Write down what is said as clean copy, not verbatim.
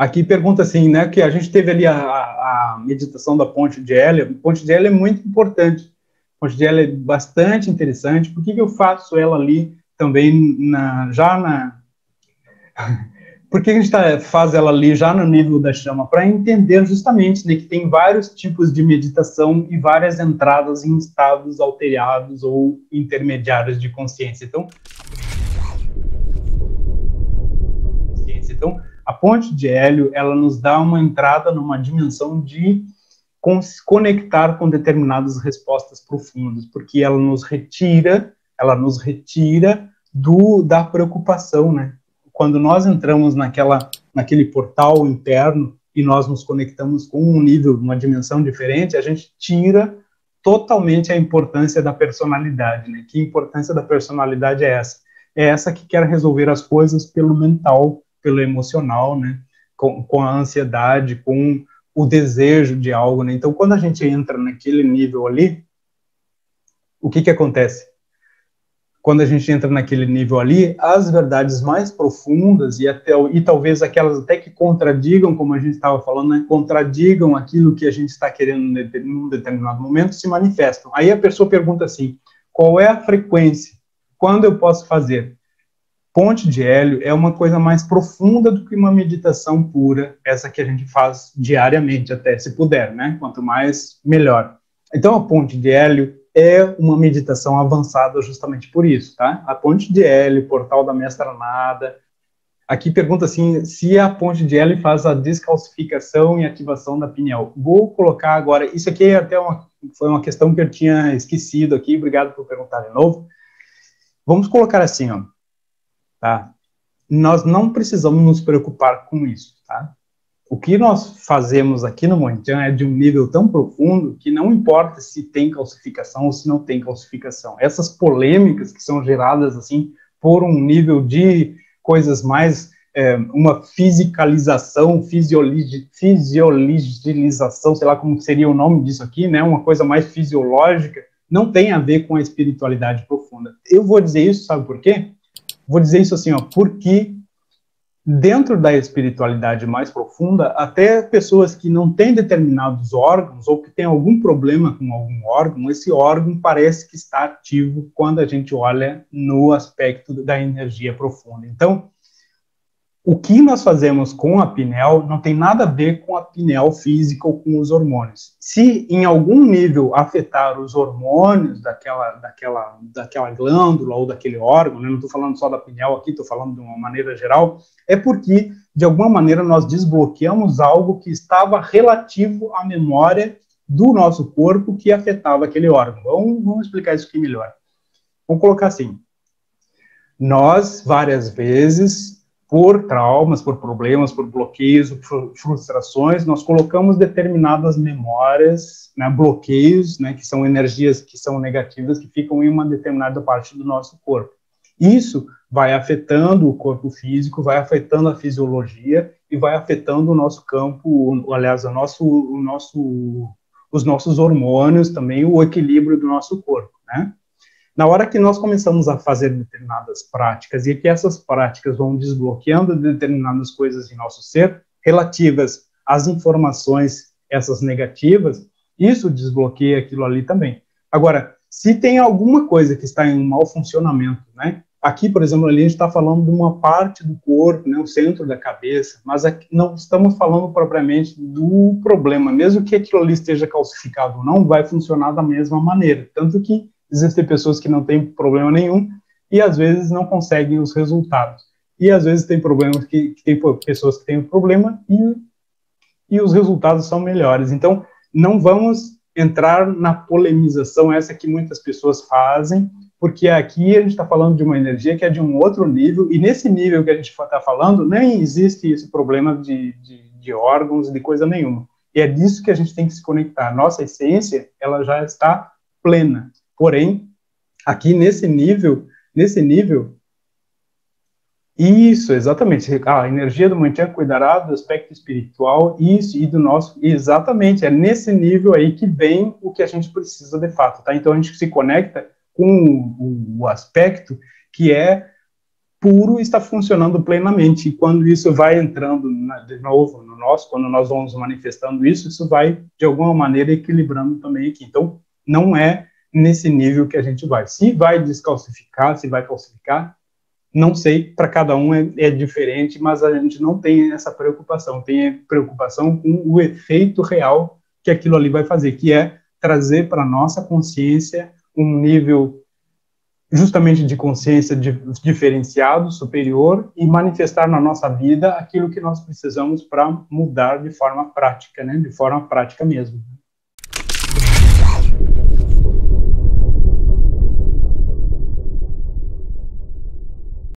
Aqui pergunta assim, né, que a gente teve ali a meditação da ponte de Hélio. A ponte de Hélio é muito importante. A ponte de Hélio é bastante interessante. Por que eu faço ela ali também por que a gente faz ela ali já no nível da chama? Para entender justamente, né, que tem vários tipos de meditação e várias entradas em estados alterados ou intermediários de consciência. Então, a ponte de Hélio, ela nos dá uma entrada numa dimensão de conectar com determinadas respostas profundas, porque ela nos retira da preocupação, né? Quando nós entramos naquele portal interno e nós nos conectamos com um nível, uma dimensão diferente, a gente tira totalmente a importância da personalidade, né? Que importância da personalidade é essa? É essa que quer resolver as coisas pelo mental, pelo emocional, né? Com a ansiedade, com o desejo de algo, né? Então, quando a gente entra naquele nível ali, o que acontece? Quando a gente entra naquele nível ali, as verdades mais profundas e talvez aquelas até que contradigam, como a gente estava falando, né? Contradigam aquilo que a gente está querendo em um determinado momento, se manifestam. Aí a pessoa pergunta assim, qual é a frequência? Quando eu posso fazer? Ponte de Hélio é uma coisa mais profunda do que uma meditação pura, essa que a gente faz diariamente, até se puder, né? Quanto mais, melhor. Então, a ponte de Hélio é uma meditação avançada justamente por isso, tá? A ponte de Hélio, portal da Mestra Nada. Aqui pergunta assim, se a ponte de Hélio faz a descalcificação e ativação da pineal. Vou colocar agora, isso aqui foi uma questão que eu tinha esquecido aqui, obrigado por perguntar de novo. Vamos colocar assim, ó. Tá? Nós não precisamos nos preocupar com isso, tá? O que nós fazemos aqui no Monchan é de um nível tão profundo que não importa se tem calcificação ou se não tem calcificação. Essas polêmicas que são geradas assim por um nível de coisas mais uma fisicalização, fisiologização, sei lá como seria o nome disso aqui, né? Uma coisa mais fisiológica, não tem a ver com a espiritualidade profunda. Eu vou dizer isso, sabe por quê? Vou dizer isso assim, ó, porque dentro da espiritualidade mais profunda, até pessoas que não têm determinados órgãos ou que têm algum problema com algum órgão, esse órgão parece que está ativo quando a gente olha no aspecto da energia profunda. Então, o que nós fazemos com a pineal não tem nada a ver com a pineal física ou com os hormônios. Se em algum nível afetar os hormônios daquela glândula ou daquele órgão, né, não estou falando só da pineal aqui, estou falando de uma maneira geral, é porque, de alguma maneira, nós desbloqueamos algo que estava relativo à memória do nosso corpo que afetava aquele órgão. Vamos explicar isso aqui melhor. Vamos colocar assim. Nós, várias vezes, por traumas, por problemas, por bloqueios, por frustrações, nós colocamos determinadas memórias, né, bloqueios, né, que são energias que são negativas, que ficam em uma determinada parte do nosso corpo. Isso vai afetando o corpo físico, vai afetando a fisiologia e vai afetando o nosso campo, aliás, os nossos hormônios, também o equilíbrio do nosso corpo, né? Na hora que nós começamos a fazer determinadas práticas e que essas práticas vão desbloqueando determinadas coisas em nosso ser, relativas às informações, essas negativas, isso desbloqueia aquilo ali também. Agora, se tem alguma coisa que está em um mau funcionamento, né? Aqui, por exemplo, ali a gente está falando de uma parte do corpo, né, o centro da cabeça, mas aqui não estamos falando propriamente do problema. Mesmo que aquilo ali esteja calcificado ou não, vai funcionar da mesma maneira. Tanto que existem pessoas que não têm problema nenhum e, às vezes, não conseguem os resultados. E, às vezes, tem problemas que tem pessoas que têm o problema e os resultados são melhores. Então, não vamos entrar na polemização, essa que muitas pessoas fazem, porque aqui a gente está falando de uma energia que é de um outro nível, e nesse nível que a gente está falando, nem existe esse problema de órgãos, de coisa nenhuma. E é disso que a gente tem que se conectar. Nossa essência, ela já está plena. Porém, aqui nesse nível, isso, exatamente, a energia do Monchan cuidará do aspecto espiritual, isso, e do nosso, exatamente, é nesse nível aí que vem o que a gente precisa de fato, tá? Então a gente se conecta com o aspecto que é puro está funcionando plenamente. E quando isso vai entrando de novo no nós, quando nós vamos manifestando isso, isso vai, de alguma maneira, equilibrando também aqui. Então, não é nesse nível que a gente vai. Se vai descalcificar, se vai calcificar, não sei, para cada um é diferente, mas a gente não tem essa preocupação. Tem preocupação com o efeito real que aquilo ali vai fazer, que é trazer para a nossa consciência um nível justamente de consciência diferenciado, superior, e manifestar na nossa vida aquilo que nós precisamos para mudar de forma prática, né? De forma prática mesmo.